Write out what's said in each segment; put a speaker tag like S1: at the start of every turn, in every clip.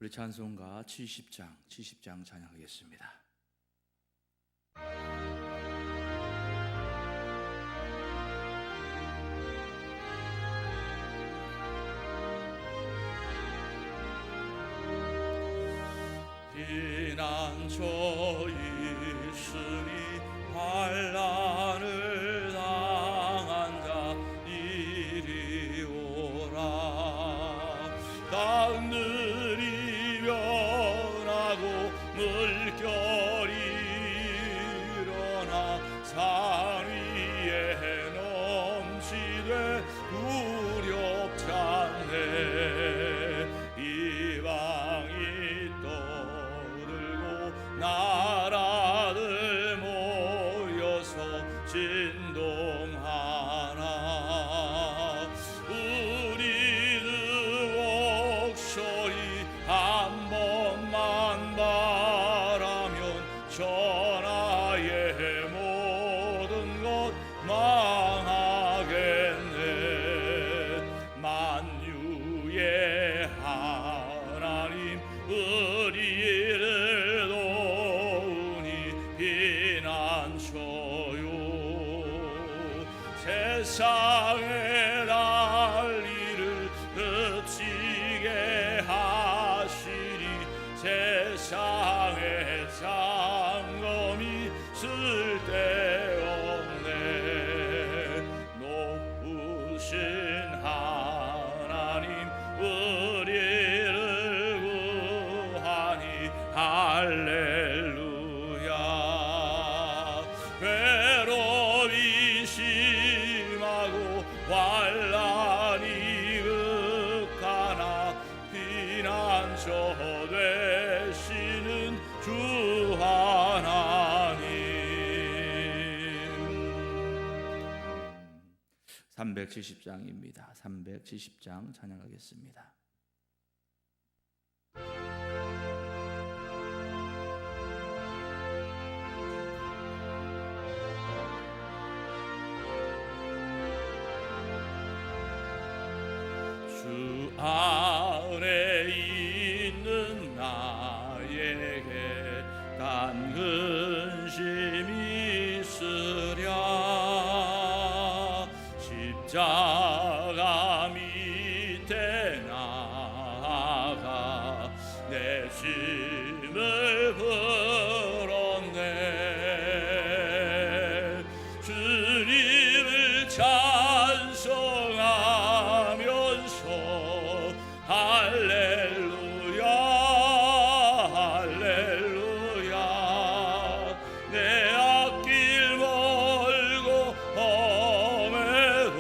S1: 우리 찬송가 70장 찬양하겠습니다.
S2: 피난처 있으니 환난을 당한 자 이리 오라. 강들이 변하고 물결이 일어나 산 위에 넘치되 두렵지 않네. 이방이 떠들고 나라들 모여서 진동하나. 우리는 옥소리 한 번만 바라면 전하의 모든 것 망하겠네. 만유의 하나님 우리를 도우니 피난처요. 세상의 난리를 그치게 하시리. 세상의 장검이 쓸데없네. 높으신 하나님 우리를 구하니 할렐루야. 괴로움이 심하고 환난이 극하나 피난처 되시는 주 하나님.
S1: 370장입니다. 370장 찬양하겠습니다.
S2: 주 안에 있는 나에게 단 근심이 있으랴. 십자가 밑에 나아가 내 짐을 풀었네. 주님을 찬송하면서 할렐루야 할렐루야. 내 앞길 멀고 험해도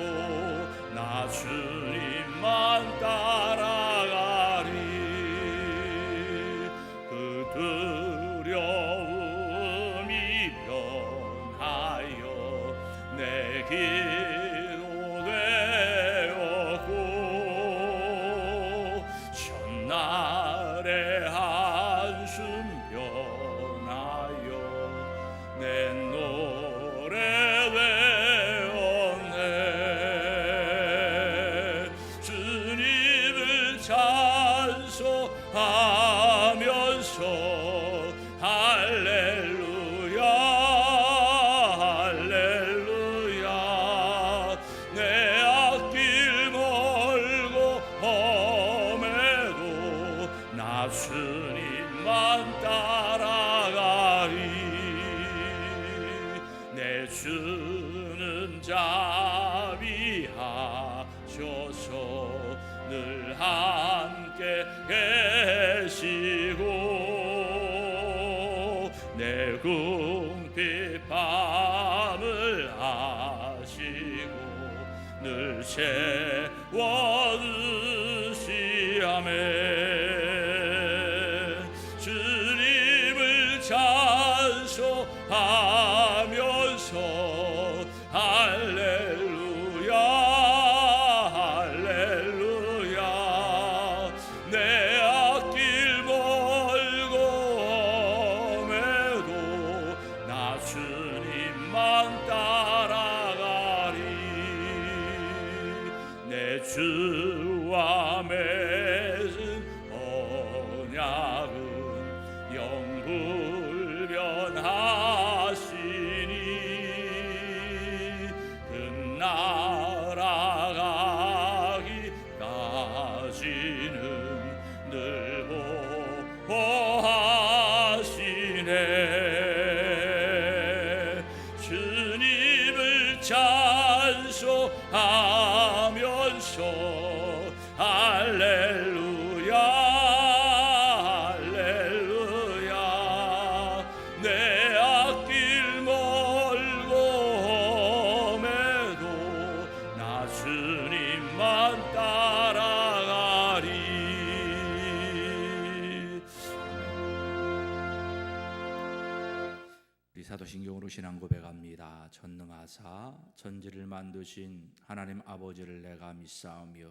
S2: 나 주님만 따라가리. 그 두려움이 변하여 내 기도 되었고 첫날의 한숨 변하여 내 노래 되었네. 주님을 찬송하면서 할렐루야 할렐루야. 내 앞길 멀고 험해도 나 주님만 따라가리. 내 주는 자비하셔서 늘 함께 계시고 내 궁핍함을 아시고 늘 채워주시아멘. 주님을 찬송하면서 할렐루야 할렐루야. 내 앞길 멀고 험해도 나 주님만 따라가리. 내 주와 맺은 언약 아버지는 늘 보호하시네. 주님을 찬송하면서 할렐루야 할렐루야. 내 앞길 멀고 험해도 나 주님만 따라가리.
S1: 우리 사도신경으로 신앙 고백합니다. 전능하사 천지를 만드신 하나님 아버지를 내가 믿사오며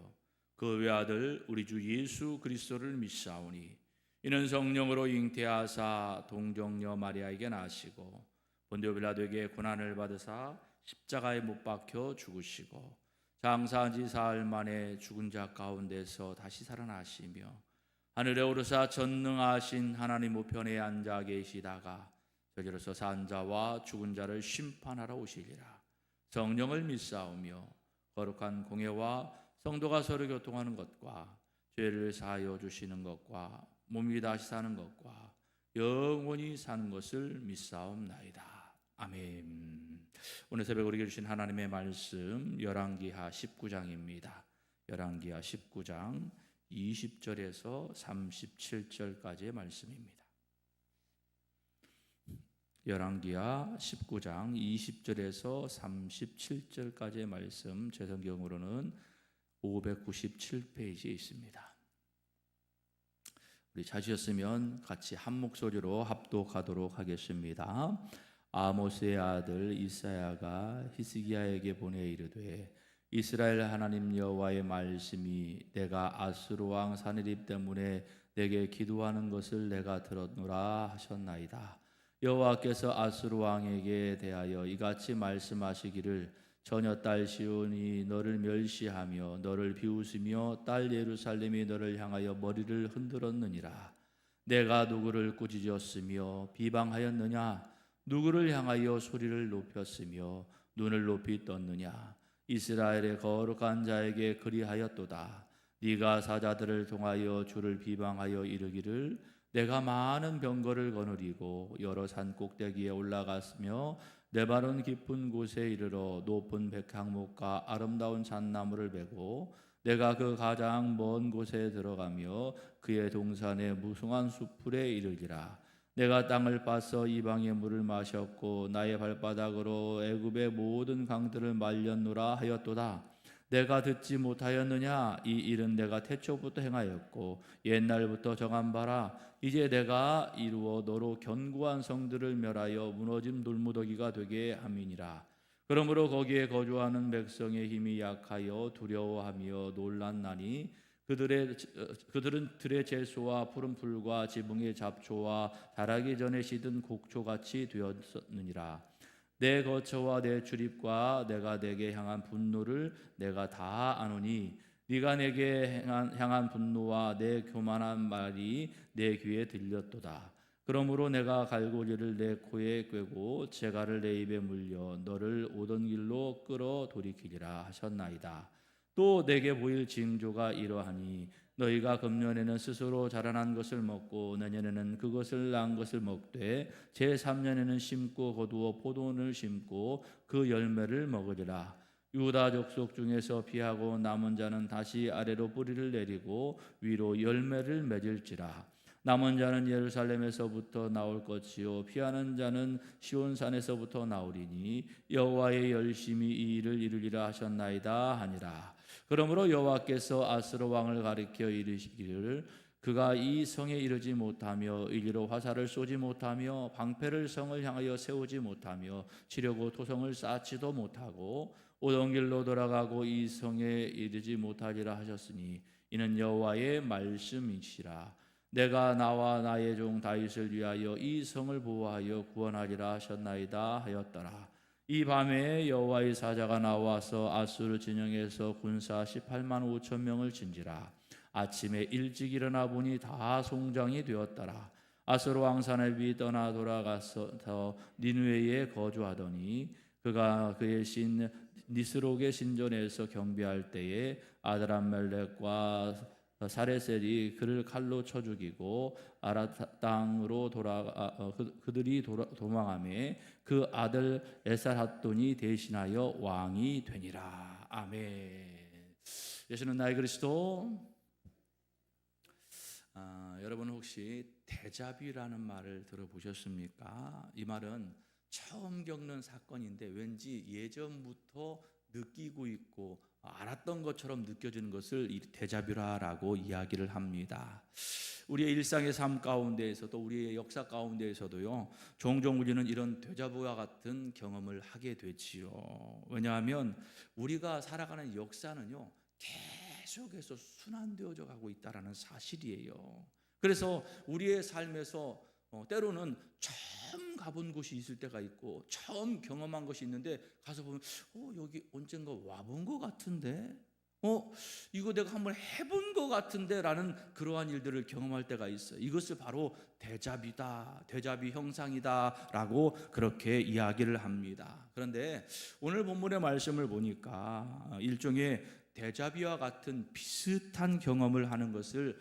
S1: 그 외아들 우리 주 예수 그리스도를 믿사오니 이는 성령으로 잉태하사 동정녀 마리아에게 나시고 본디오 빌라도에게 고난을 받으사 십자가에 못 박혀 죽으시고 장사한 지 사흘 만에 죽은 자 가운데서 다시 살아나시며 하늘에 오르사 전능하신 하나님 우편에 앉아 계시다가 저리로서 산 자와 죽은 자를 심판하러 오시리라. 성령을 믿사오며 거룩한 공예와 성도가 서로 교통하는 것과 죄를 사하여 주시는 것과 몸이 다시 사는 것과 영원히 사는 것을 믿사옵나이다. 아멘. 오늘 새벽 우리에게 주신 하나님의 말씀 열왕기하 19장입니다. 열왕기하 19장 20절에서 37절까지의 말씀입니다. 열왕기하 19장 20절에서 37절까지의 말씀, 제 성경으로는 597페이지에 있습니다. 우리 찾으셨으면 같이 한 목소리로 합독하도록 하겠습니다. 아모스의 아들 이사야가 히스기야에게 보내 이르되 이스라엘 하나님 여호와의 말씀이 내가 아수르 왕 사느립 때문에 내게 기도하는 것을 내가 들었노라 하셨나이다. 여호와께서 아수르 왕에게 대하여 이같이 말씀하시기를 처녀 딸 시온이 너를 멸시하며 너를 비웃으며 딸 예루살렘이 너를 향하여 머리를 흔들었느니라. 내가 누구를 꾸짖었으며 비방하였느냐? 누구를 향하여 소리를 높였으며 눈을 높이 떴느냐? 이스라엘의 거룩한 자에게 그리하였도다. 네가 사자들을 통하여 주를 비방하여 이르기를 내가 많은 병거를 거느리고 여러 산 꼭대기에 올라갔으며 네바론 깊은 곳에 이르러 높은 백향목과 아름다운 잣나무를 베고 내가 그 가장 먼 곳에 들어가며 그의 동산의 무성한 숲풀에 이르기라. 내가 땅을 파서 이방의 물을 마셨고 나의 발바닥으로 애굽의 모든 강들을 말렸노라 하였도다. 내가 듣지 못하였느냐? 이 일은 내가 태초부터 행하였고 옛날부터 정한 바라. 이제 내가 이루어 너로 견고한 성들을 멸하여 무너진 돌무더기가 되게 함이니라. 그러므로 거기에 거주하는 백성의 힘이 약하여 두려워하며 놀랐나니 그들은 들의 채소와 푸른 풀과 지붕의 잡초와 자라기 전에 시든 곡초같이 되었느니라. 내 거처와 내 출입과 내가 내게 향한 분노를 내가 다 아노니 네가 내게 향한 분노와 내 교만한 말이 내 귀에 들렸도다. 그러므로 내가 갈고리를 내 코에 꿰고 재갈을 내 입에 물려 너를 오던 길로 끌어 돌이키리라 하셨나이다. 또 내게 보일 징조가 이러하니 너희가 금년에는 스스로 자라난 것을 먹고 내년에는 그것을 낳은 것을 먹되 제3년에는 심고 거두어 포도원을 심고 그 열매를 먹으리라. 유다 족속 중에서 피하고 남은 자는 다시 아래로 뿌리를 내리고 위로 열매를 맺을지라. 남은 자는 예루살렘에서부터 나올 것이요 피하는 자는 시온산에서부터 나오리니 여호와의 열심히 이 일을 이루리라 하셨나이다 하니라. 그러므로 여호와께서 아스로 왕을 가리켜 이르시기를 그가 이 성에 이르지 못하며 이리로 화살을 쏘지 못하며 방패를 성을 향하여 세우지 못하며 치려고 토성을 쌓지도 못하고 오던 길로 돌아가고 이 성에 이르지 못하리라 하셨으니 이는 여호와의 말씀이시라. 내가 나와 나의 종 다윗을 위하여 이 성을 보호하여 구원하리라 하셨나이다 하였더라. 이 밤에 여호와의 사자가 나와서 아수르 진영에서 군사 18만 5천 명을 진지라. 아침에 일찍 일어나 보니 다 송장이 되었더라. 아수르 왕 사네비 떠나 돌아가서 니느웨에 거주하더니 그가 그의 신 니스록의 신전에서 경배할 때에 아드람멜렉과 사레셀이 그를 칼로 쳐 죽이고 아랏 땅으로 그들이 도망하며 그 아들 에살핫돈이 대신하여 왕이 되니라. 아멘. 예수는 나의 그리스도. 여러분 혹시 데자뷰라는 말을 들어보셨습니까? 이 말은 처음 겪는 사건인데 왠지 예전부터 느끼고 있고 알았던 것처럼 느껴지는 것을 이 데자뷰라고 이야기를 합니다. 우리의 일상의 삶 가운데에서도 우리의 역사 가운데에서도요, 종종 우리는 이런 데자뷰와 같은 경험을 하게 되지요. 왜냐하면 우리가 살아가는 역사는요, 계속해서 순환되어져 가고 있다는 사실이에요. 그래서 우리의 삶에서 때로는 처음 가본 곳이 있을 때가 있고 처음 경험한 것이 있는데 가서 보면 여기 언젠가 와본 것 같은데 이거 내가 한번 해본 것 같은데 라는 그러한 일들을 경험할 때가 있어요. 이것을 바로 데자뷰다, 데자뷰 형상이다 라고 그렇게 이야기를 합니다. 그런데 오늘 본문의 말씀을 보니까 일종의 데자뷰와 같은 비슷한 경험을 하는 것을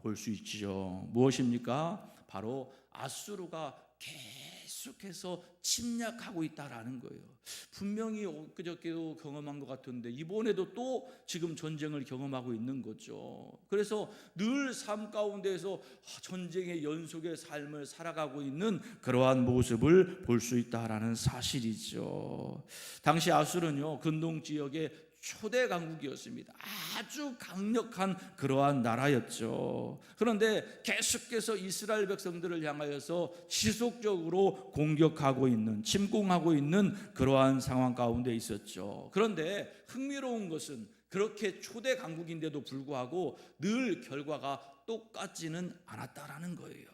S1: 볼 수 있죠. 무엇입니까? 바로 아수르가 계속해서 침략하고 있다라는 거예요. 분명히 엊그저께도 경험한 것 같은데 이번에도 또 지금 전쟁을 경험하고 있는 거죠. 그래서 늘 삶 가운데에서 전쟁의 연속의 삶을 살아가고 있는 그러한 모습을 볼 수 있다라는 사실이죠. 당시 아수르는요, 근동 지역의 초대 강국이었습니다. 아주 강력한 그러한 나라였죠. 그런데 계속해서 이스라엘 백성들을 향하여서 지속적으로 공격하고 있는, 침공하고 있는 그러한 상황 가운데 있었죠. 그런데 흥미로운 것은 그렇게 초대 강국인데도 불구하고 늘 결과가 똑같지는 않았다라는 거예요.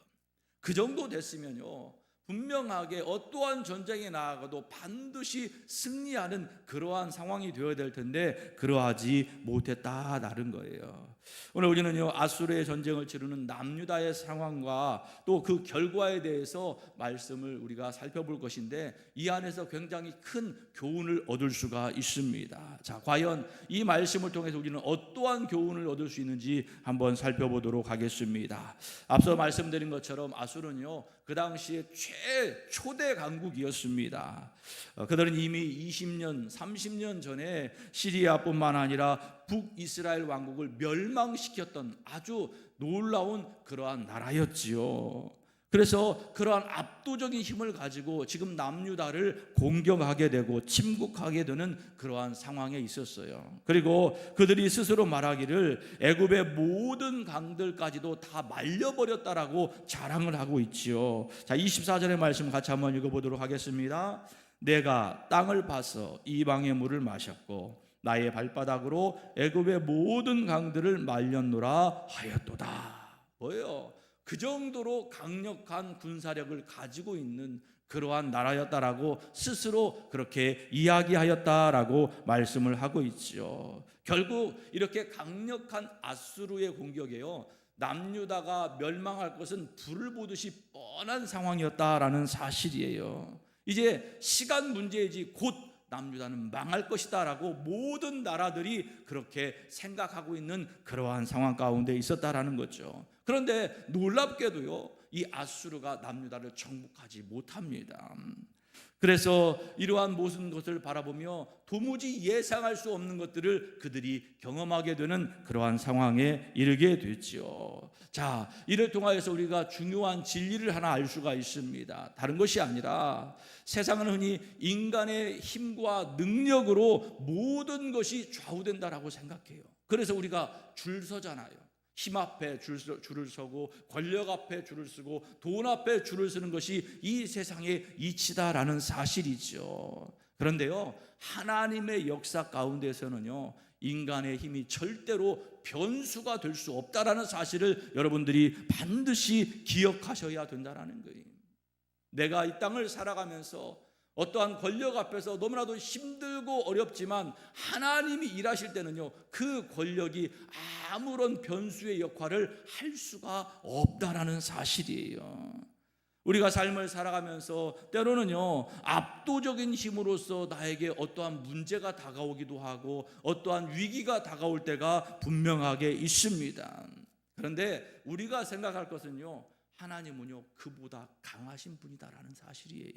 S1: 그 정도 됐으면요, 분명하게 어떠한 전쟁에 나아가도 반드시 승리하는 그러한 상황이 되어야 될 텐데 그러하지 못했다라는 거예요. 오늘 우리는요, 아수르의 전쟁을 치르는 남유다의 상황과 또 그 결과에 대해서 말씀을 우리가 살펴볼 것인데 이 안에서 굉장히 큰 교훈을 얻을 수가 있습니다. 자, 과연 이 말씀을 통해서 우리는 어떠한 교훈을 얻을 수 있는지 한번 살펴보도록 하겠습니다. 앞서 말씀드린 것처럼 아수르는요, 그 당시에 최초대 강국이었습니다. 그들은 이미 20년, 30년 전에 시리아뿐만 아니라 북이스라엘 왕국을 멸망시켰던 아주 놀라운 그러한 나라였지요. 그래서 그러한 압도적인 힘을 가지고 지금 남유다를 공격하게 되고 침국하게 되는 그러한 상황에 있었어요. 그리고 그들이 스스로 말하기를 애굽의 모든 강들까지도 다 말려버렸다라고 자랑을 하고 있지요. 자, 24절의 말씀 같이 한번 읽어보도록 하겠습니다. 내가 땅을 파서 이방의 물을 마셨고 나의 발바닥으로 애굽의 모든 강들을 말렸노라 하였도다. 뭐예요? 그 정도로 강력한 군사력을 가지고 있는 그러한 나라였다라고 스스로 그렇게 이야기하였다라고 말씀을 하고 있죠. 결국 이렇게 강력한 아수르의 공격에요, 남유다가 멸망할 것은 불을 보듯이 뻔한 상황이었다라는 사실이에요. 이제 시간 문제이지 곧 남유다는 망할 것이다 라고 모든 나라들이 그렇게 생각하고 있는 그러한 상황 가운데 있었다라는 거죠. 그런데 놀랍게도요, 이 아수르가 남유다를 정복하지 못합니다. 그래서 이러한 모든 것을 바라보며 도무지 예상할 수 없는 것들을 그들이 경험하게 되는 그러한 상황에 이르게 됐죠. 자, 이를 통하여서 우리가 중요한 진리를 하나 알 수가 있습니다. 다른 것이 아니라 세상은 흔히 인간의 힘과 능력으로 모든 것이 좌우된다라고 생각해요. 그래서 우리가 줄 서잖아요. 힘 앞에 줄을 서고 권력 앞에 줄을 서고 돈 앞에 줄을 서는 것이 이 세상의 이치다라는 사실이죠. 그런데요, 하나님의 역사 가운데서는요, 인간의 힘이 절대로 변수가 될 수 없다라는 사실을 여러분들이 반드시 기억하셔야 된다라는 거예요. 내가 이 땅을 살아가면서 어떠한 권력 앞에서 너무나도 힘들고 어렵지만 하나님이 일하실 때는요, 그 권력이 아무런 변수의 역할을 할 수가 없다라는 사실이에요. 우리가 삶을 살아가면서 때로는요, 압도적인 힘으로서 나에게 어떠한 문제가 다가오기도 하고 어떠한 위기가 다가올 때가 분명하게 있습니다. 그런데 우리가 생각할 것은요, 하나님은요 그보다 강하신 분이다라는 사실이에요.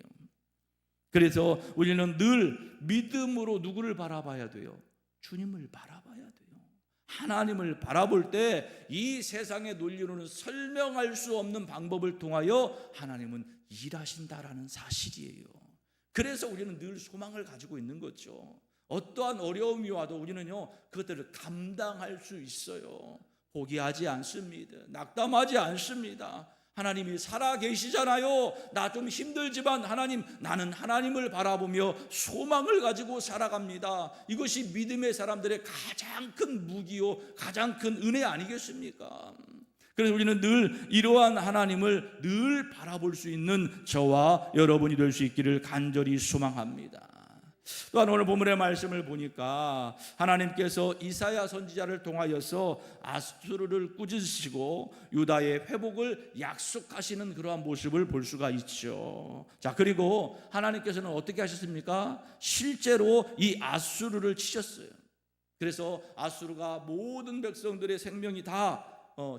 S1: 그래서 우리는 늘 믿음으로 누구를 바라봐야 돼요? 주님을 바라봐야 돼요. 하나님을 바라볼 때 이 세상의 논리로는 설명할 수 없는 방법을 통하여 하나님은 일하신다라는 사실이에요. 그래서 우리는 늘 소망을 가지고 있는 거죠. 어떠한 어려움이 와도 우리는요 그것들을 감당할 수 있어요. 포기하지 않습니다. 낙담하지 않습니다. 하나님이 살아 계시잖아요. 나 좀 힘들지만 하나님, 나는 하나님을 바라보며 소망을 가지고 살아갑니다. 이것이 믿음의 사람들의 가장 큰 무기요, 가장 큰 은혜 아니겠습니까? 그래서 우리는 늘 이러한 하나님을 늘 바라볼 수 있는 저와 여러분이 될 수 있기를 간절히 소망합니다. 또한 오늘 본문의 말씀을 보니까 하나님께서 이사야 선지자를 통하여서 아수르를 꾸짖으시고 유다의 회복을 약속하시는 그러한 모습을 볼 수가 있죠. 자, 그리고 하나님께서는 어떻게 하셨습니까? 실제로 이 아수르를 치셨어요. 그래서 아수르가 모든 백성들의 생명이 다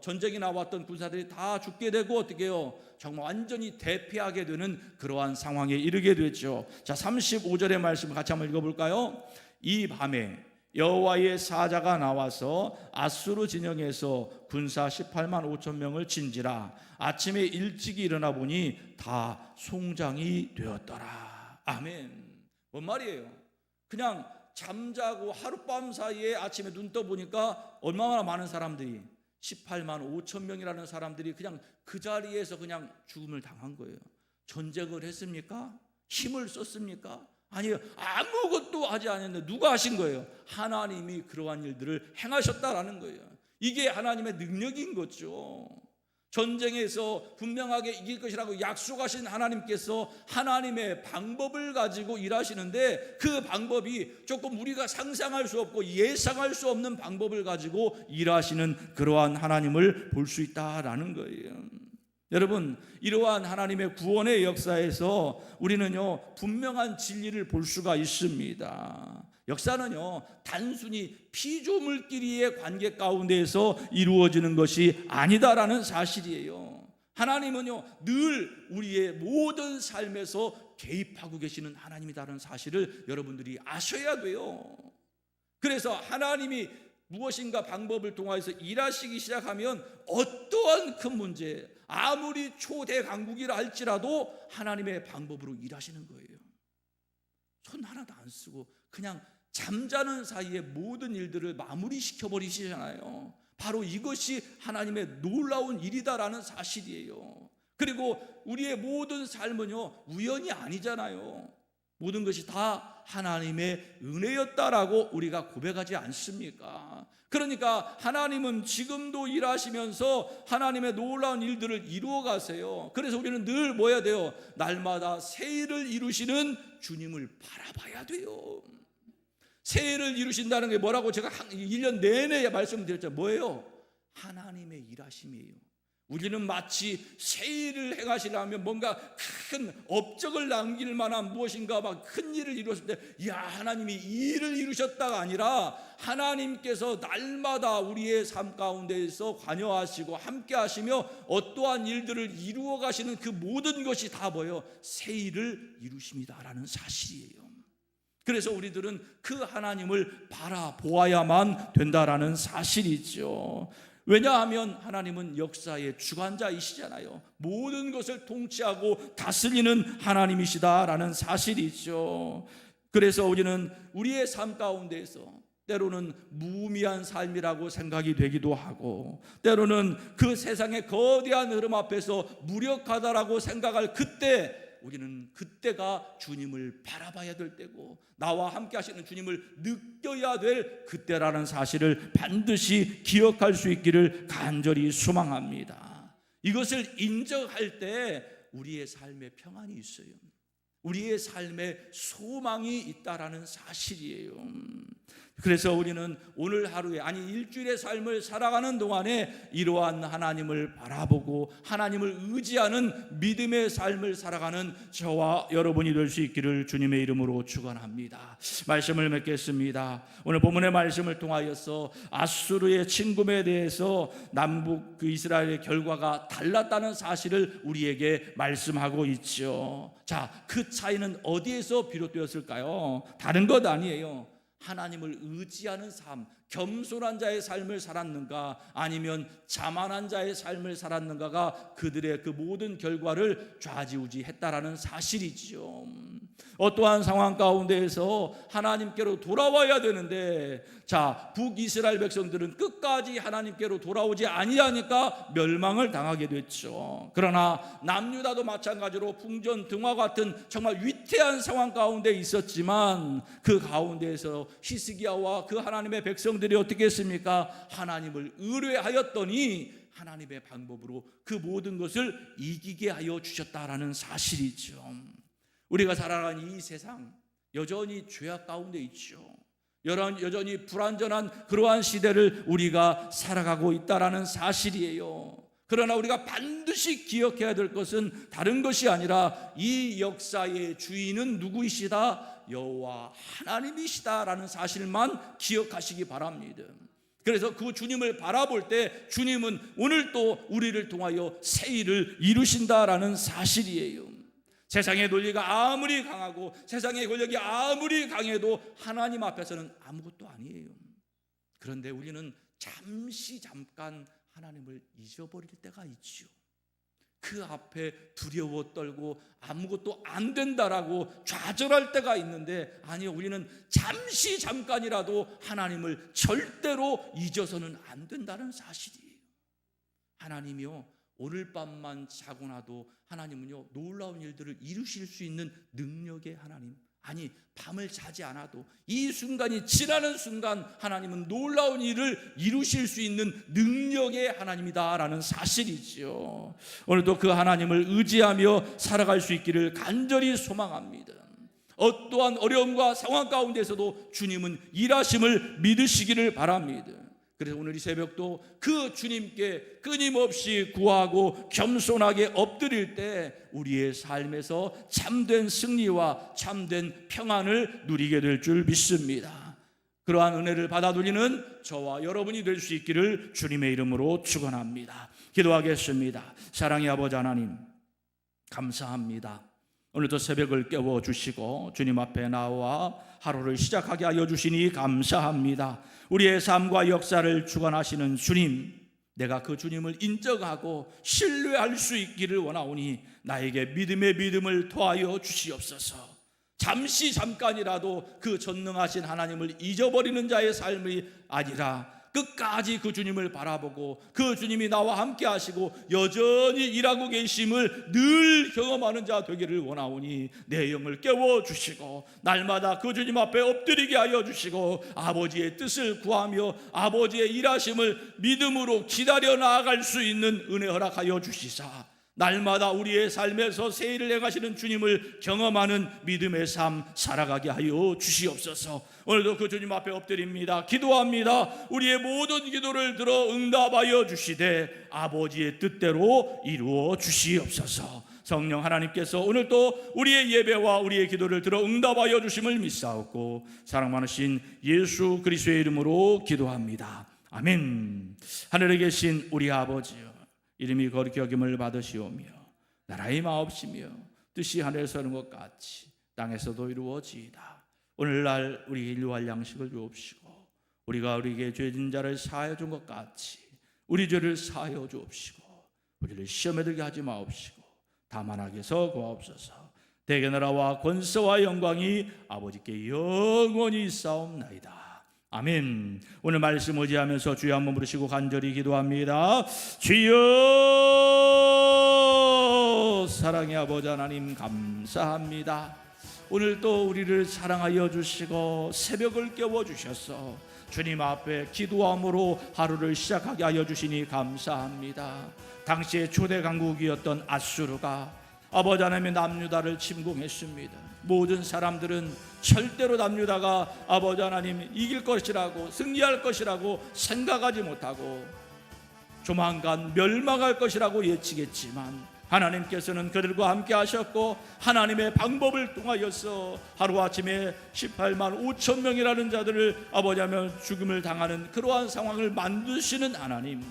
S1: 전쟁이 나왔던 군사들이 다 죽게 되고 어떻게 해요? 정말 완전히 대피하게 되는 그러한 상황에 이르게 됐죠. 자, 35절의 말씀을 같이 한번 읽어볼까요? 이 밤에 여호와의 사자가 나와서 아수르 진영에서 군사 18만 5천 명을 친지라. 아침에 일찍 일어나 보니 다 송장이 되었더라. 아멘. 뭔 말이에요? 그냥 잠자고 하룻밤 사이에 아침에 눈 떠보니까 얼마나 많은 사람들이 18만 5천 명이라는 사람들이 그냥 그 자리에서 그냥 죽음을 당한 거예요. 전쟁을 했습니까? 힘을 썼습니까? 아니요, 아무것도 하지 않았는데 누가 하신 거예요? 하나님이 그러한 일들을 행하셨다라는 거예요. 이게 하나님의 능력인 거죠. 전쟁에서 분명하게 이길 것이라고 약속하신 하나님께서 하나님의 방법을 가지고 일하시는데 그 방법이 조금 우리가 상상할 수 없고 예상할 수 없는 방법을 가지고 일하시는 그러한 하나님을 볼 수 있다라는 거예요. 여러분, 이러한 하나님의 구원의 역사에서 우리는요 분명한 진리를 볼 수가 있습니다. 역사는요 단순히 피조물끼리의 관계 가운데에서 이루어지는 것이 아니다라는 사실이에요. 하나님은요 늘 우리의 모든 삶에서 개입하고 계시는 하나님이다라는 사실을 여러분들이 아셔야 돼요. 그래서 하나님이 무엇인가 방법을 통해서 일하시기 시작하면 어떠한 큰 문제, 아무리 초대강국이라 할지라도 하나님의 방법으로 일하시는 거예요. 손 하나도 안 쓰고 그냥 잠자는 사이에 모든 일들을 마무리시켜 버리시잖아요. 바로 이것이 하나님의 놀라운 일이다라는 사실이에요. 그리고 우리의 모든 삶은요 우연이 아니잖아요. 모든 것이 다 하나님의 은혜였다라고 우리가 고백하지 않습니까? 그러니까 하나님은 지금도 일하시면서 하나님의 놀라운 일들을 이루어 가세요. 그래서 우리는 늘 뭐 해야 돼요? 날마다 새 일을 이루시는 주님을 바라봐야 돼요. 새 일을 이루신다는 게 뭐라고 제가 1년 내내 말씀드렸잖아요. 뭐예요? 하나님의 일하심이에요. 우리는 마치 새 일을 행하시려면 뭔가 큰 업적을 남길 만한 무엇인가 막 큰 일을 이루었을 때 야 하나님이 이 일을 이루셨다가 아니라 하나님께서 날마다 우리의 삶 가운데에서 관여하시고 함께 하시며 어떠한 일들을 이루어 가시는 그 모든 것이 다 뭐예요? 새 일을 이루십니다라는 사실이에요. 그래서 우리들은 그 하나님을 바라보아야만 된다라는 사실이죠. 왜냐하면 하나님은 역사의 주관자이시잖아요. 모든 것을 통치하고 다스리는 하나님이시다라는 사실이죠. 그래서 우리는 우리의 삶 가운데에서 때로는 무의미한 삶이라고 생각이 되기도 하고 때로는 그 세상의 거대한 흐름 앞에서 무력하다라고 생각할 그때 우리는 그때가 주님을 바라봐야 될 때고 나와 함께 하시는 주님을 느껴야 될 그때라는 사실을 반드시 기억할 수 있기를 간절히 소망합니다. 이것을 인정할 때 우리의 삶에 평안이 있어요. 우리의 삶에 소망이 있다라는 사실이에요. 그래서 우리는 오늘 하루에, 아니 일주일의 삶을 살아가는 동안에 이러한 하나님을 바라보고 하나님을 의지하는 믿음의 삶을 살아가는 저와 여러분이 될 수 있기를 주님의 이름으로 축원합니다. 말씀을 맺겠습니다. 오늘 본문의 말씀을 통하여서 아수르의 침공에 대해서 남북 그 이스라엘의 결과가 달랐다는 사실을 우리에게 말씀하고 있죠. 자, 그 차이는 어디에서 비롯되었을까요? 다른 것 아니에요. 하나님을 의지하는 삶, 겸손한 자의 삶을 살았는가, 아니면 자만한 자의 삶을 살았는가가 그들의 그 모든 결과를 좌지우지했다라는 사실이지요. 어떠한 상황 가운데에서 하나님께로 돌아와야 되는데, 자, 북이스라엘 백성들은 끝까지 하나님께로 돌아오지 아니하니까 멸망을 당하게 됐죠. 그러나 남유다도 마찬가지로 풍전등화 같은 정말 위태한 상황 가운데 있었지만, 그 가운데에서 히스기야와 그 하나님의 백성들이 어떻게 했습니까? 하나님을 의뢰하였더니 하나님의 방법으로 그 모든 것을 이기게 하여 주셨다라는 사실이죠. 우리가 살아가는 이 세상 여전히 죄악 가운데 있죠. 여전히 불완전한 그러한 시대를 우리가 살아가고 있다라는 사실이에요. 그러나 우리가 반드시 기억해야 될 것은 다른 것이 아니라 이 역사의 주인은 누구이시다? 여호와 하나님이시다라는 사실만 기억하시기 바랍니다. 그래서 그 주님을 바라볼 때 주님은 오늘 또 우리를 통하여 새 일을 이루신다라는 사실이에요. 세상의 논리가 아무리 강하고 세상의 권력이 아무리 강해도 하나님 앞에서는 아무것도 아니에요. 그런데 우리는 잠깐 하나님을 잊어버릴 때가 있죠. 그 앞에 두려워 떨고 아무것도 안 된다라고 좌절할 때가 있는데, 아니요, 우리는 잠깐이라도 하나님을 절대로 잊어서는 안 된다는 사실이에요. 하나님이요, 오늘 밤만 자고 나도 하나님은요 놀라운 일들을 이루실 수 있는 능력의 하나님, 아니 밤을 자지 않아도 이 순간이 지나는 순간 하나님은 놀라운 일을 이루실 수 있는 능력의 하나님이다라는 사실이죠. 오늘도 그 하나님을 의지하며 살아갈 수 있기를 간절히 소망합니다. 어떠한 어려움과 상황 가운데서도 주님은 일하심을 믿으시기를 바랍니다. 그래서 오늘 이 새벽도 그 주님께 끊임없이 구하고 겸손하게 엎드릴 때 우리의 삶에서 참된 승리와 참된 평안을 누리게 될 줄 믿습니다. 그러한 은혜를 받아 누리는 저와 여러분이 될 수 있기를 주님의 이름으로 축원합니다. 기도하겠습니다. 사랑의 아버지 하나님, 감사합니다. 오늘도 새벽을 깨워주시고 주님 앞에 나와 하루를 시작하게 하여 주시니 감사합니다. 우리의 삶과 역사를 주관하시는 주님, 내가 그 주님을 인정하고 신뢰할 수 있기를 원하오니 나에게 믿음의 믿음을 더하여 주시옵소서. 잠깐이라도 그 전능하신 하나님을 잊어버리는 자의 삶이 아니라 끝까지 그 주님을 바라보고 그 주님이 나와 함께 하시고 여전히 일하고 계심을 늘 경험하는 자 되기를 원하오니 내 영을 깨워주시고 날마다 그 주님 앞에 엎드리게 하여 주시고 아버지의 뜻을 구하며 아버지의 일하심을 믿음으로 기다려 나아갈 수 있는 은혜 허락하여 주시사 날마다 우리의 삶에서 새 일을 행하시는 주님을 경험하는 믿음의 삶 살아가게 하여 주시옵소서. 오늘도 그 주님 앞에 엎드립니다. 기도합니다. 우리의 모든 기도를 들어 응답하여 주시되 아버지의 뜻대로 이루어 주시옵소서. 성령 하나님께서 오늘 또 우리의 예배와 우리의 기도를 들어 응답하여 주심을 믿사옵고 사랑 많으신 예수 그리스도의 이름으로 기도합니다. 아멘. 하늘에 계신 우리 아버지여, 이름이 거룩히 여김을 받으시오며 나라의 마옵시며 뜻이 하늘에서 하는 것 같이 땅에서도 이루어지이다. 오늘날 우리에게 일용할 양식을 주옵시고 우리가 우리에게 죄진 자를 사하여 준 것 같이 우리 죄를 사하여 주옵시고 우리를 시험에 들게 하지 마옵시고 다만 악에서 구하옵소서. 대개 나라와 권세와 영광이 아버지께 영원히 있사옵나이다. 아멘. 오늘 말씀 의지하면서 주여 한번 부르시고 간절히 기도합니다. 주여, 사랑의 아버지 하나님 감사합니다. 오늘 또 우리를 사랑하여 주시고 새벽을 깨워주셔서 주님 앞에 기도함으로 하루를 시작하게 하여 주시니 감사합니다. 당시의 초대 강국이었던 아수르가 아버지 하나님의 남유다를 침공했습니다. 모든 사람들은 절대로 남유다가 아버지 하나님 이길 것이라고, 승리할 것이라고 생각하지 못하고 조만간 멸망할 것이라고 예측했지만 하나님께서는 그들과 함께 하셨고 하나님의 방법을 통하여서 하루아침에 18만 5천 명이라는 자들을 아버지 하나님 죽음을 당하는 그러한 상황을 만드시는 하나님,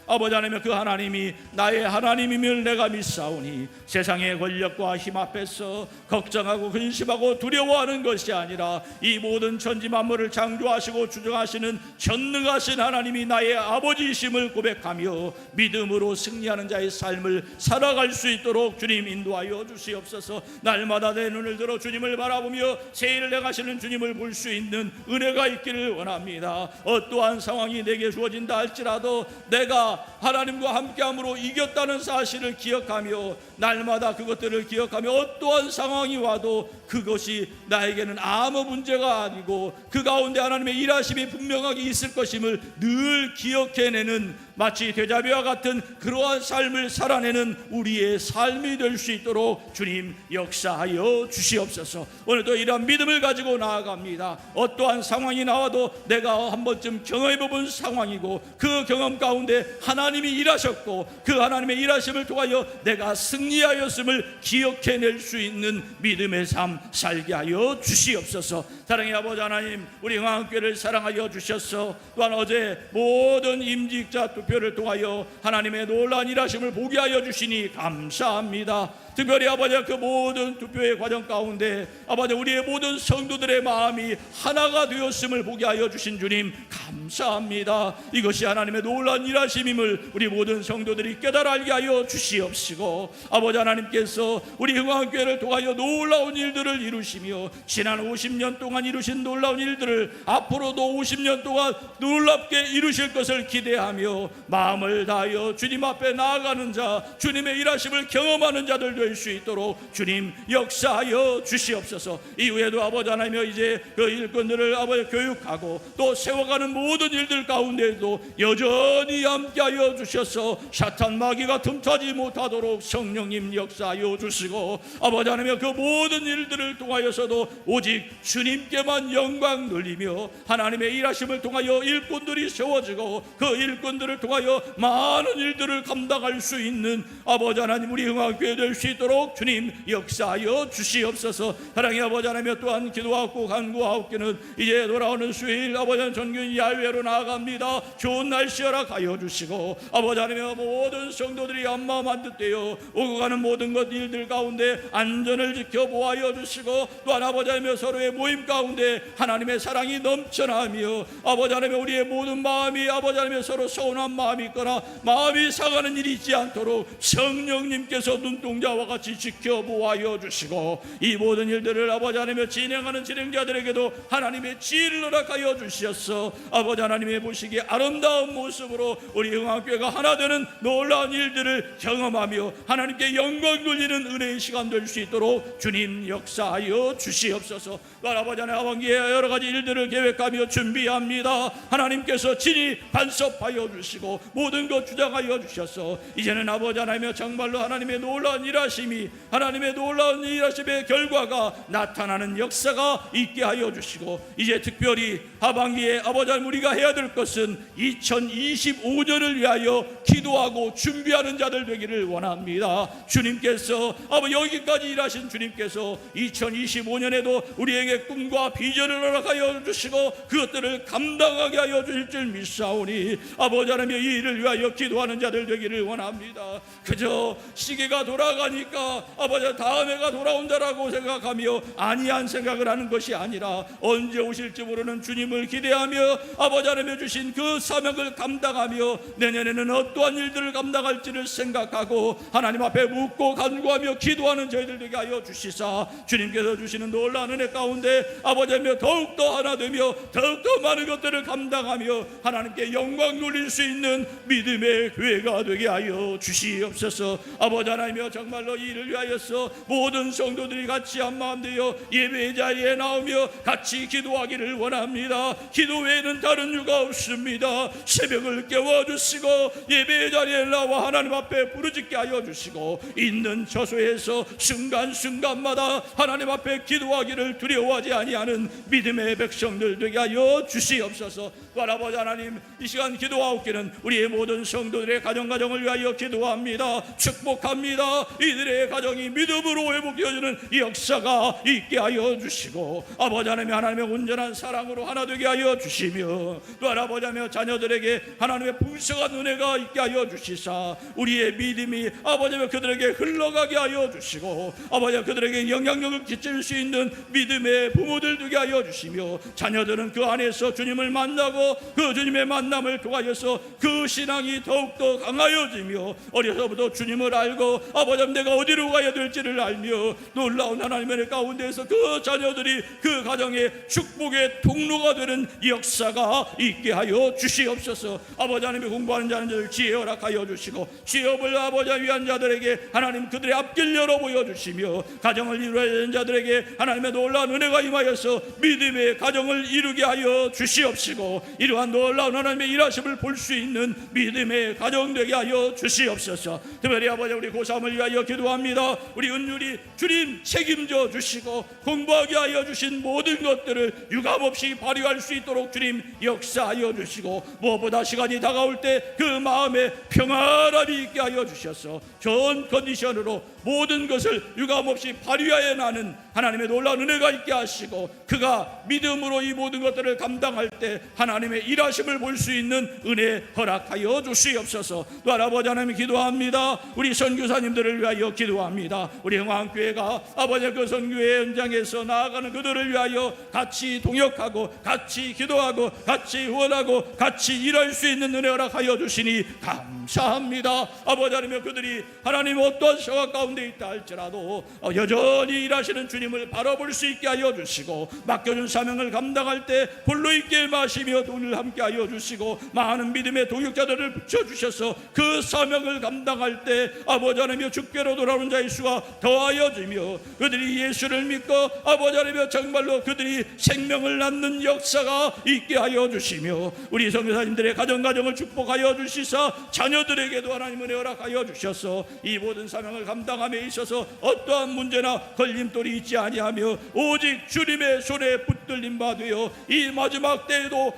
S1: 아버지 하나님, 그 하나님이 나의 하나님임을 내가 믿사오니 세상의 권력과 힘 앞에서 걱정하고 근심하고 두려워하는 것이 아니라 이 모든 천지 만물을 창조하시고 주정하시는 전능하신 하나님이 나의 아버지이심을 고백하며 믿음으로 승리하는 자의 삶을 살아갈 수 있도록 주님 인도하여 주시옵소서. 날마다 내 눈을 들어 주님을 바라보며 새일을 행하시는 주님을 볼 수 있는 은혜가 있기를 원합니다. 어떠한 상황이 내게 주어진다 할지라도 내가 하나님과 함께함으로 이겼다는 사실을 기억하며 날마다 그것들을 기억하며 어떠한 상황이 와도 그것이 나에게는 아무 문제가 아니고 그 가운데 하나님의 일하심이 분명하게 있을 것임을 늘 기억해내는, 마치 데자뷰와 같은 그러한 삶을 살아내는 우리의 삶이 될 수 있도록 주님 역사하여 주시옵소서. 오늘도 이러한 믿음을 가지고 나아갑니다. 어떠한 상황이 나와도 내가 한 번쯤 경험해본 상황이고 그 경험 가운데 하나님이 일하셨고 그 하나님의 일하심을 통하여 내가 승리하였음을 기억해낼 수 있는 믿음의 삶 살게 하여 주시옵소서. 사랑의 아버지 하나님, 우리 흥왕교회를 사랑하여 주셔서 또한 어제 모든 임직자 투표를 통하여 하나님의 놀라운 일하심을 보게 하여 주시니 감사합니다. 특별히 아버지 그 모든 투표의 과정 가운데 아버지 우리의 모든 성도들의 마음이 하나가 되었음을 보게 하여 주신 주님 감사합니다. 이것이 하나님의 놀라운 일하심임을 우리 모든 성도들이 깨달아 알게 하여 주시옵시고 아버지 하나님께서 우리 흥왕교회를 통하여 놀라운 일들을 이루시며 지난 50년 동안 이루신 놀라운 일들을 앞으로도 50년 동안 놀랍게 이루실 것을 기대하며 마음을 다하여 주님 앞에 나아가는 자, 주님의 일하심을 경험하는 자들 될 수 있도록 주님 역사하여 주시옵소서. 이후에도 아버지 하나님여 이제 그 일꾼들을 아버지 교육하고 또 세워가는 모든 일들 가운데에도 여전히 함께하여 주셔서 사탄 마귀가 틈타지 못하도록 성령님 역사하여 주시고 아버지 하나님여 그 모든 일들을 통하여서도 오직 주님께만 영광 돌리며 하나님의 일하심을 통하여 일꾼들이 세워지고 그 일꾼들을 통하여 많은 일들을 감당할 수 있는 아버지 하나님 우리 흥왕교회 될 수 있도록 주님 역사하여 주시옵소서. 사랑의 아버지 하나님 또한 기도하고 간구하옵기는 이제 돌아오는 수요일 아버지 전교인 야외로 나아갑니다. 좋은 날씨 허락하여 주시고 아버지 하나님 모든 성도들이 한마음 한뜻되어 오고 가는 모든 것 일들 가운데 안전을 지켜보아여 주시고 또한 아버지 하나님 서로의 모임 가운데 하나님의 사랑이 넘쳐나며 아버지 하나님 우리의 모든 마음이 아버지 하나님 서로 서운한 마음이 있거나 마음이 상하는 일이 있지 않도록 성령님께서 눈동자와 같이 지켜보아여 주시고 이 모든 일들을 아버지 하나님 진행하는 진행자들에게도 하나님의 지혜를 허락하여 주시옵소서. 아버지 하나님의 보시기에 아름다운 모습으로 우리 흥왕교회가 하나 되는 놀라운 일들을 경험하며 하나님께 영광 돌리는 은혜의 시간 될 수 있도록 주님 역사하여 주시옵소서. 또한 아버지 하나님 하반기에 여러 가지 일들을 계획하며 준비합니다. 하나님께서 친히 간섭하여 주시고 모든 것 주장하여 주셔서 이제는 아버지 하나님의 정말로 하나님의 놀라운 일하심이 하나님의 놀라운 일하심의 결과가 나타나는 역사가 있게 하여 주시고 이제 특별히 하반기에 아버지 하나님 우리가 해야 될 것은 2025년을 위하여 기도하고 준비하는 자들 되기를 원합니다. 주님께서 아버지 여기까지 일하신 주님께서 2025년에도 우리에게 꿈과 비전을 허락하여 주시고 그것들을 감당하게 하여 주실 줄 믿사오니 아버지 하나님 이 일을 위하여 기도하는 자들 되기를 원합니다. 그저 시계가 돌아가니까 아버지 다음 해가 돌아온다라고 생각하며 아니한 생각을 하는 것이 아니라 언제 오실지 모르는 주님을 기대하며 아버지 하나님 주신 그 사명을 감당하며 내년에는 어떠한 일들을 감당할지를 생각하고 하나님 앞에 묻고 간구하며 기도하는 저희들 되게 하여 주시사 주님께서 주시는 놀라운 은혜 가운데 아버지 하나님 더욱더 하나 되며 더욱더 많은 것들을 감당하며 하나님께 영광 돌릴 수 있는
S2: 있는 믿음의 교회가 되게 하여 주시옵소서. 아버지 하나님이여, 정말로 이를 위하여서 모든 성도들이 같이 한마음 되어 예배 자리에 나오며 같이 기도하기를 원합니다. 기도 외에는 다른 이유가 없습니다. 새벽을 깨워주시고 예배 자리에 나와 하나님 앞에 부르짖게 하여 주시고 있는 처소에서 순간순간마다 하나님 앞에 기도하기를 두려워하지 아니하는 믿음의 백성들 되게 하여 주시옵소서. 아버지 하나님, 이 시간 기도하옵기는 우리의 모든 성도들의 가정을 위하여 기도합니다. 축복합니다. 이들의 가정이 믿음으로 회복되어지는 이 역사가 있게 하여 주시고, 아버지 하나님, 하나님의 온전한 사랑으로 하나 되게 하여 주시며, 또 아버지 하나님, 자녀들에게 하나님의 풍성한 은혜가 있게 하여 주시사 우리의 믿음이 아버지 하나님 그들에게 흘러가게 하여 주시고, 아버지 하나님 그들에게 영향력을 끼칠 수 있는 믿음의 부모들 되게 하여 주시며, 자녀들은 그 안에서 주님을 만나고 그 주님의 만남을 통하여서 그 신앙이 더욱더 강하여지며 어려서부터 주님을 알고 아버지 하나님 내가 어디로 가야 될지를 알며 놀라운 하나님의 은혜 가운데에서 그 자녀들이 그 가정의 축복의 통로가 되는 역사가 있게 하여 주시옵소서. 아버지 하나님의 공부하는 자들 지혜 허락하여 주시고, 취업을 아버지 위한 자들에게 하나님 그들의 앞길 열어 보여주시며, 가정을 이루어야 되는 자들에게 하나님의 놀라운 은혜가 임하여서 믿음의 가정을 이루게 하여 주시옵시고, 이러한 놀라운 하나님의 일하심을 볼 수 있는 믿음의 가정 되게 하여 주시옵소서. 특별히 아버지 우리 고3을 위하여 기도합니다. 우리 은율이 주님 책임져 주시고 공부하게 하여 주신 모든 것들을 유감없이 발휘할 수 있도록 주님 역사하여 주시고, 무엇보다 시간이 다가올 때 그 마음에 평안함이 있게 하여 주셔서 좋은 컨디션으로 모든 것을 유감없이 발휘하여 나는 하나님의 놀라운 은혜가 있게 하시고, 그가 믿음으로 이 모든 것들을 감당할 때 하나님의 일하심을 볼 수 있는 은혜 허락하여 주시옵소서. 또 아버지 하나님 기도합니다. 우리 선교사님들을 위하여 기도합니다. 우리 흥왕교회가 아버지 그 선교회 현장에서 나아가는 그들을 위하여 같이 동역하고 같이 기도하고 같이 후원하고 같이 일할 수 있는 은혜 허락하여 주시니 감사합니다. 아버지 하나님, 그들이 하나님 어떠한 상황 가운데 있다 할지라도 여전히 일하시는 주님을 바라볼 수 있게 하여 주시고, 맡겨준 사명을 감당할 때 홀로 있게 마시며 돈을 함께 하여 주시고, 많은 믿음의 동역자들을 붙여주셔서 그 사명을 감당할 때 아버지 하나님 주께로 돌아오는 자의 수가 더하여지며, 그들이 예수를 믿고 아버지 하나님 정말로 그들이 생명을 낳는 역사가 있게 하여 주시며, 우리 선교사님들의 가정을 축복하여 주시사 자녀들에게도 하나님 은혜 허락하여 주셔서 이 모든 사명을 감당함에 있어서 어떠한 문제나 걸림돌이 있지 아니하며 오직 주님의 손에 붙들림 바 되어 이 마지막 때에도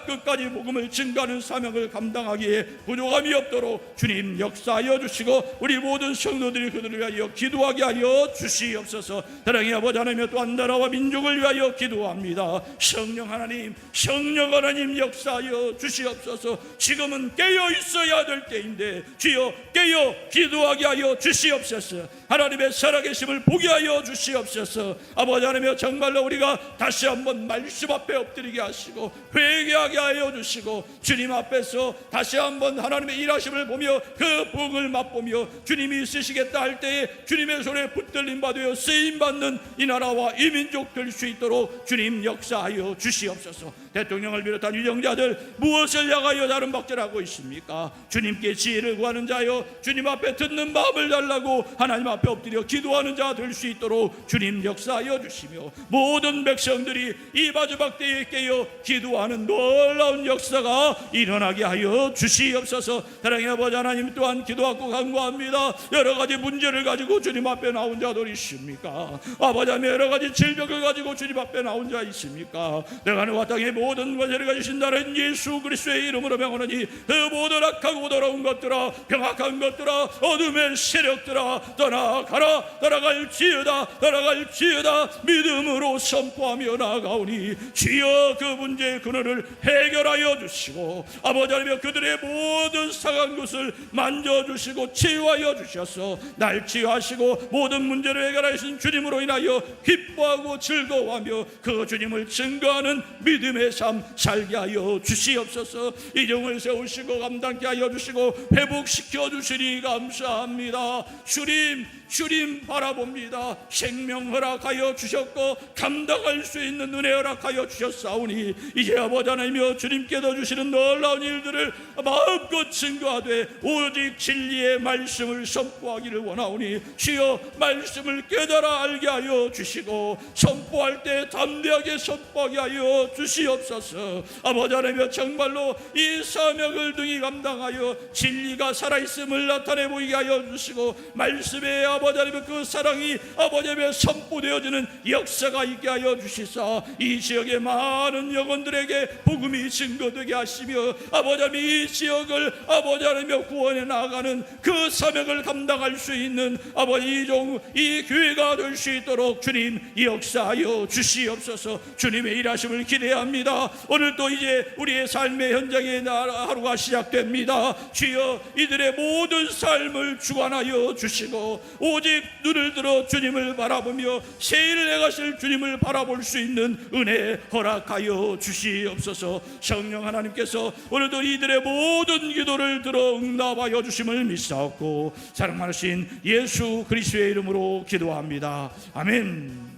S2: 끝까지 복음을 증가하는 사명을 감당하기에 부족함이 없도록 주님 역사하여 주시고, 우리 모든 성도들이 그들을 위하여 기도하게 하여 주시옵소서. 사랑의 아버지 하나님, 또한 나라와 민족을 위하여 기도합니다. 성령 하나님 역사하여 주시옵소서. 지금은 깨어 있어야 될 때인데 주여 깨어 기도하게 하여 주시옵소서. 하나님의 살아계심을 보게 하여 주시옵소서. 아버지 하나님, 정말로 우리가 다시 한번 말씀 앞에 엎드리게 하시고 회개하게 하여 주시고, 주님 앞에서 다시 한번 하나님의 일하심을 보며 그 복을 맛보며 주님이 쓰시겠다 할 때에 주님의 손에 붙들림 받으여 쓰임받는 이 나라와 이 민족 될 수 있도록 주님 역사하여 주시옵소서. 대통령을 비롯한 유정자들 무엇을 향하여 다른 박절하고 있습니까? 주님께 지혜를 구하는 자여, 주님 앞에 듣는 마음을 달라고 하나님 앞에 엎드려 기도하는 자 될 수 있도록 주님 역사하여 주시며, 모든 백성들이 이 마지막 때에 깨어 기도하는 놀라운 역사가 일어나게 하여 주시옵소서. 사랑의 아버지 하나님, 또한 기도하고 간구합니다. 여러 가지 문제를 가지고 주님 앞에 나온 자들 있습니까? 아버지 하나님, 여러 가지 질병을 가지고 주님 앞에 나온 자 있습니까? 내가 하늘과 땅의 모든 것을 가지신 나는 예수 그리스도의 이름으로 명하노니 그 모든 악하고 더러운 것들아, 병악한 것들아, 어둠의 세력들아, 떠나갈지어다 믿음으로 선포하며 나아가오니 주여 그 문제의 근원을 해결하여 주시고, 아버지 하나님 그들의 모든 상한 것을 만져주시고 치유하여 주셔서 날 치유하시고 모든 문제를 해결하신 주님으로 인하여 기뻐하고 즐거워하며 그 주님을 증거하는 믿음의 삶 살게 하여 주시옵소서. 이정을 세우시고 감당케 하여 주시고 회복시켜 주시니 감사합니다. 주님 바라봅니다. 생명 허락하여 주셨고 감당할 수 있는 은혜 허락하여 주셨사오니 이제 아버지 하나님이여 주님께서 주시는 놀라운 일들을 마음껏 증거하되 오직 진리의 말씀을 선포하기를 원하오니 주여 말씀을 깨달아 알게 하여 주시고 선포할 때 담대하게 선포하게 하여 주시옵소서. 아버지 하나님이여 정말로 이 사명을 등이 감당하여 진리가 살아있음을 나타내 보이게 하여 주시고 말씀에 아버지 하나님의 그 사랑이 아버지 하나님의 선포되어지는 역사가 있게 하여 주시사 이 지역의 많은 영혼들에게 복음이 증거되게 하시며 아버지 하나님 이 지역을 아버지 하나님의 구원해 나아가는 그 사명을 감당할 수 있는 아버지 이 교회가 될 수 있도록 주님 역사하여 주시옵소서. 주님의 일하심을 기대합니다. 오늘 또 이제 우리의 삶의 현장의 하루가 시작됩니다. 주여 이들의 모든 삶을 주관하여 주시고 오직 눈을 들어 주님을 바라보며 새 일을 행하실 주님을 바라볼 수 있는 은혜 허락하여 주시옵소서. 성령 하나님께서 오늘도 이들의 모든 기도를 들어 응답하여 주심을 믿사옵고 사랑 많으신 예수 그리스도의 이름으로 기도합니다. 아멘.